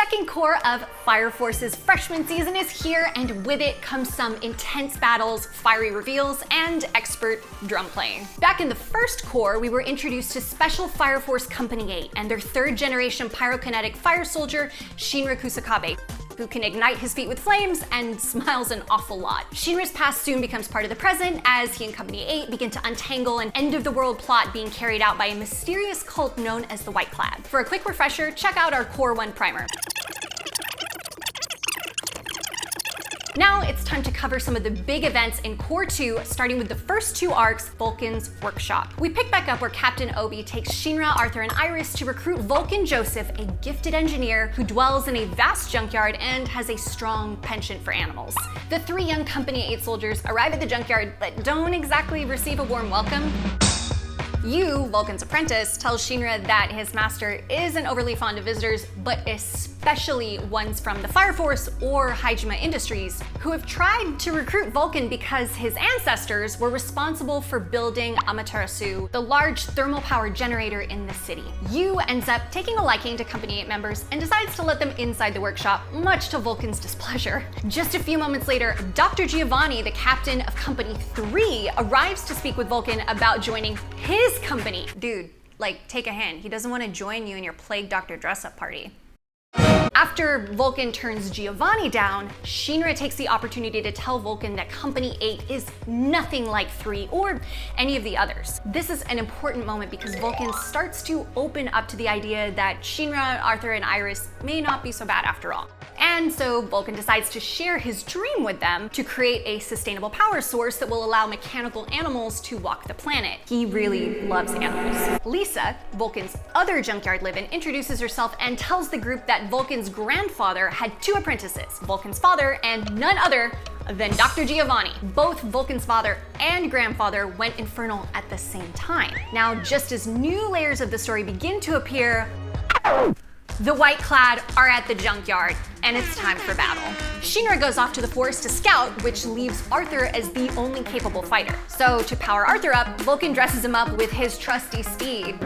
second core of Fire Force's freshman season is here, and with it comes some intense battles, fiery reveals, and expert drum playing. Back in the first core, we were introduced to Special Fire Force Company 8 and their third-generation pyrokinetic fire soldier, Shinra Kusakabe, who can ignite his feet with flames and smiles an awful lot. Shinra's past soon becomes part of the present as he and Company 8 begin to untangle an end-of-the-world plot being carried out by a mysterious cult known as the White Clad. For a quick refresher, check out our Core 1 primer. Now it's time to cover some of the big events in Core 2, starting with the first two arcs, Vulcan's Workshop. We pick back up where Captain Obi takes Shinra, Arthur, and Iris to recruit Vulcan Joseph, a gifted engineer who dwells in a vast junkyard and has a strong penchant for animals. The three young Company 8 soldiers arrive at the junkyard but don't exactly receive a warm welcome. Yu, Vulcan's apprentice, tells Shinra that his master isn't overly fond of visitors, but especially ones from the Fire Force or Hajime Industries, who have tried to recruit Vulcan because his ancestors were responsible for building Amaterasu, the large thermal power generator in the city. Yu ends up taking a liking to Company 8 members and decides to let them inside the workshop, much to Vulcan's displeasure. Just a few moments later, Dr. Giovanni, the captain of Company 3, arrives to speak with Vulcan about joining his company. Dude, like, take a hint. He doesn't want to join you in your Plague Doctor dress-up party. After Vulcan turns Giovanni down, Shinra takes the opportunity to tell Vulcan that Company 8 is nothing like 3 or any of the others. This is an important moment because Vulcan starts to open up to the idea that Shinra, Arthur, and Iris may not be so bad after all. And so Vulcan decides to share his dream with them to create a sustainable power source that will allow mechanical animals to walk the planet. He really loves animals. Lisa, Vulcan's other junkyard live-in, introduces herself and tells the group that Vulcan's grandfather had two apprentices, Vulcan's father and none other than Dr. Giovanni. Both Vulcan's father and grandfather went infernal at the same time. Now, just as new layers of the story begin to appear, the White Clad are at the junkyard, and it's time for battle. Shinra goes off to the forest to scout, which leaves Arthur as the only capable fighter. So to power Arthur up, Vulcan dresses him up with his trusty steed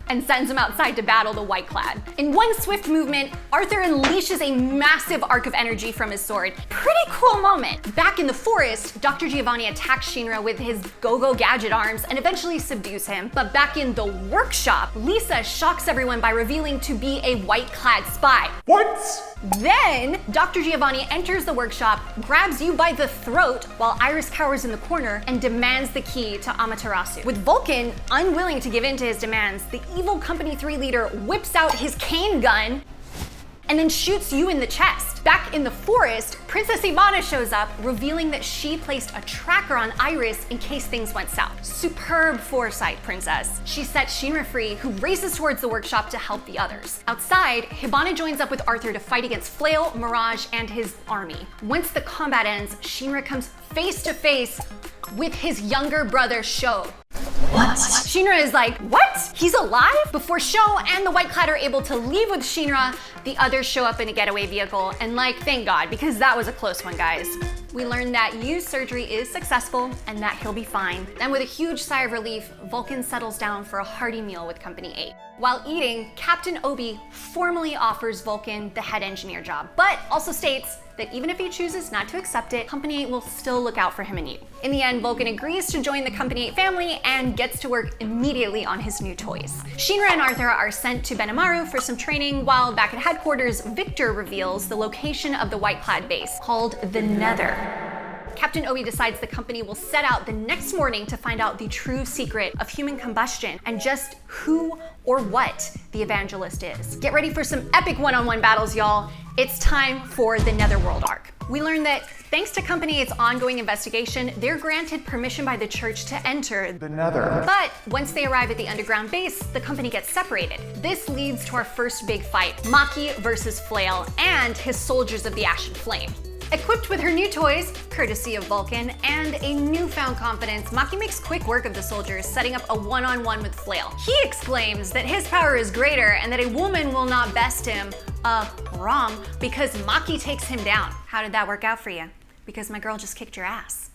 and sends him outside to battle the White Clad. In one swift movement, Arthur unleashes a massive arc of energy from his sword. Pretty cool moment. Back in the forest, Dr. Giovanni attacks Shinra with his go-go gadget arms and eventually subdues him. But back in the workshop, Lisa shocks everyone by revealing to be a White Clad spy. What? Then, Dr. Giovanni enters the workshop, grabs you by the throat while Iris cowers in the corner and demands the key to Amaterasu. With Vulcan unwilling to give in to his demands, the evil Company 3 leader whips out his cane gun and then shoots you in the chest. Back in the forest, Princess Ivana shows up, revealing that she placed a tracker on Iris in case things went south. Superb foresight, Princess. She sets Shinra free, who races towards the workshop to help the others. Outside, Hibana joins up with Arthur to fight against FLAIL, Mirage, and his army. Once the combat ends, Shinra comes face to face with his younger brother, Sho. What? Shinra is like, what? He's alive? Before Sho and the White Clad are able to leave with Shinra, the others show up in a getaway vehicle, and like, thank God, because that was a close one, guys. We learn that Yu's surgery is successful and that he'll be fine. And with a huge sigh of relief, Vulcan settles down for a hearty meal with Company 8. While eating, Captain Obi formally offers Vulcan the head engineer job, but also states that even if he chooses not to accept it, Company 8 will still look out for him and Yu. In the end, Vulcan agrees to join the Company 8 family and gets to work immediately on his new toys. Shinra and Arthur are sent to Benimaru for some training, while back at headquarters, Victor reveals the location of the White Clad base, called the Nether. Captain Obi decides the company will set out the next morning to find out the true secret of human combustion and just who or what the Evangelist is. Get ready for some epic one-on-one battles, y'all. It's time for the Netherworld arc. We learn that thanks to Company 8's ongoing investigation, they're granted permission by the church to enter The Nether. But once they arrive at the underground base, the company gets separated. This leads to our first big fight, MAKI versus FLAIL and his soldiers of the Ashen Flame. Equipped with her new toys, courtesy of Vulcan, and a newfound confidence, MAKI makes quick work of the soldiers, setting up a one-on-one with FLAIL. He exclaims that his power is greater and that a woman will not best him. Wrong, because MAKI takes him down. How did that work out for you? Because my girl just kicked your ass.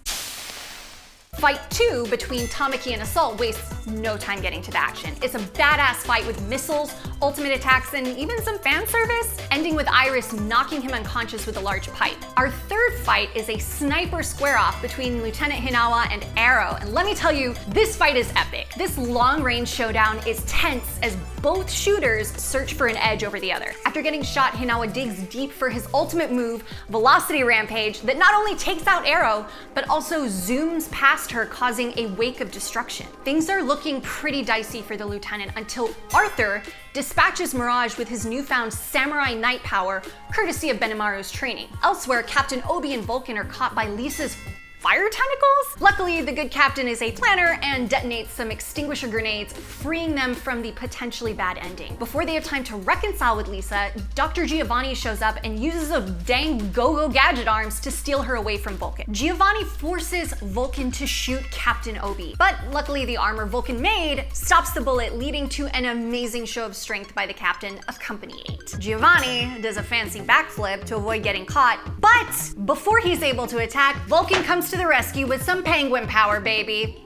Fight 2 between Tamaki and Assault wastes no time getting to the action. It's a badass fight with missiles, ultimate attacks, and even some fan service, ending with Iris knocking him unconscious with a large pipe. Our third fight is a sniper square-off between Lieutenant Hinawa and Arrow, and let me tell you, this fight is epic. This long-range showdown is tense as both shooters search for an edge over the other. After getting shot, Hinawa digs deep for his ultimate move, Velocity Rampage, that not only takes out Arrow, but also zooms past her, causing a wake of destruction. Things are looking pretty dicey for the lieutenant until Arthur dispatches Mirage with his newfound samurai knight power, courtesy of Benimaru's training. Elsewhere, Captain Obi and Vulcan are caught by Lisa's fire tentacles? Luckily, the good captain is a planner and detonates some extinguisher grenades, freeing them from the potentially bad ending. Before they have time to reconcile with Lisa, Dr. Giovanni shows up and uses those dang go-go gadget arms to steal her away from Vulcan. Giovanni forces Vulcan to shoot Captain Obi, but luckily the armor Vulcan made stops the bullet, leading to an amazing show of strength by the captain of Company 8. Giovanni does a fancy backflip to avoid getting caught, but before he's able to attack, Vulcan comes to the rescue with some penguin power, baby.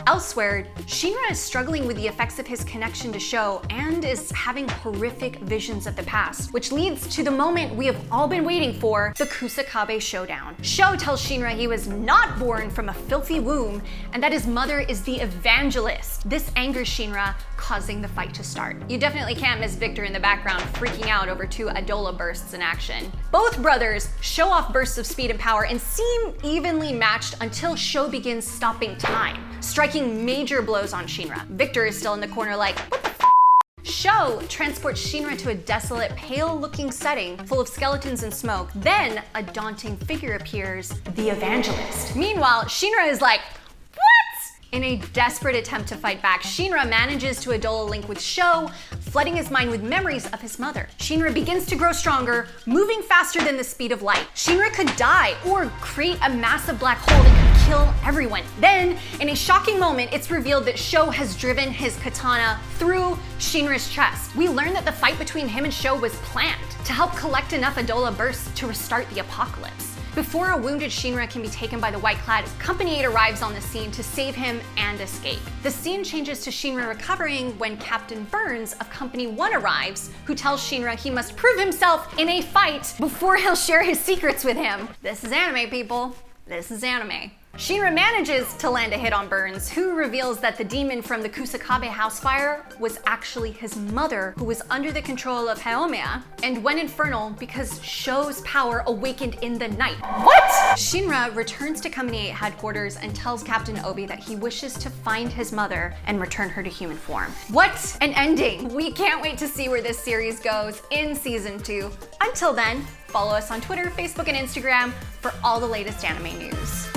Elsewhere, Shinra is struggling with the effects of his connection to Sho and is having horrific visions of the past, which leads to the moment we have all been waiting for, the Kusakabe showdown. Sho tells Shinra he was not born from a filthy womb and that his mother is the Evangelist. This angers Shinra, causing the fight to start. You definitely can't miss Victor in the background freaking out over two Adola bursts in action. Both brothers show off bursts of speed and power and seem evenly matched until Sho begins stopping time, striking major blows on Shinra. Victor is still in the corner like, what the f***? Sho transports Shinra to a desolate, pale-looking setting full of skeletons and smoke. Then a daunting figure appears, the Evangelist. Meanwhile, Shinra is like, in a desperate attempt to fight back, Shinra manages to Adola link with Sho, flooding his mind with memories of his mother. Shinra begins to grow stronger, moving faster than the speed of light. Shinra could die or create a massive black hole that could kill everyone. Then, in a shocking moment, it's revealed that Sho has driven his katana through Shinra's chest. We learn that the fight between him and Sho was planned to help collect enough Adola bursts to restart the apocalypse. Before a wounded Shinra can be taken by the White-clad, Company 8 arrives on the scene to save him and escape. The scene changes to Shinra recovering when Captain Burns of Company 1 arrives, who tells Shinra he must prove himself in a fight before he'll share his secrets with him. This is anime, people. This is anime. Shinra manages to land a hit on Burns, who reveals that the demon from the Kusakabe house fire was actually his mother, who was under the control of Haomeya and went infernal because Sho's power awakened in the night. What? Shinra returns to Company 8 headquarters and tells Captain Obi that he wishes to find his mother and return her to human form. What an ending! We can't wait to see where this series goes in season 2. Until then, follow us on Twitter, Facebook, and Instagram for all the latest anime news.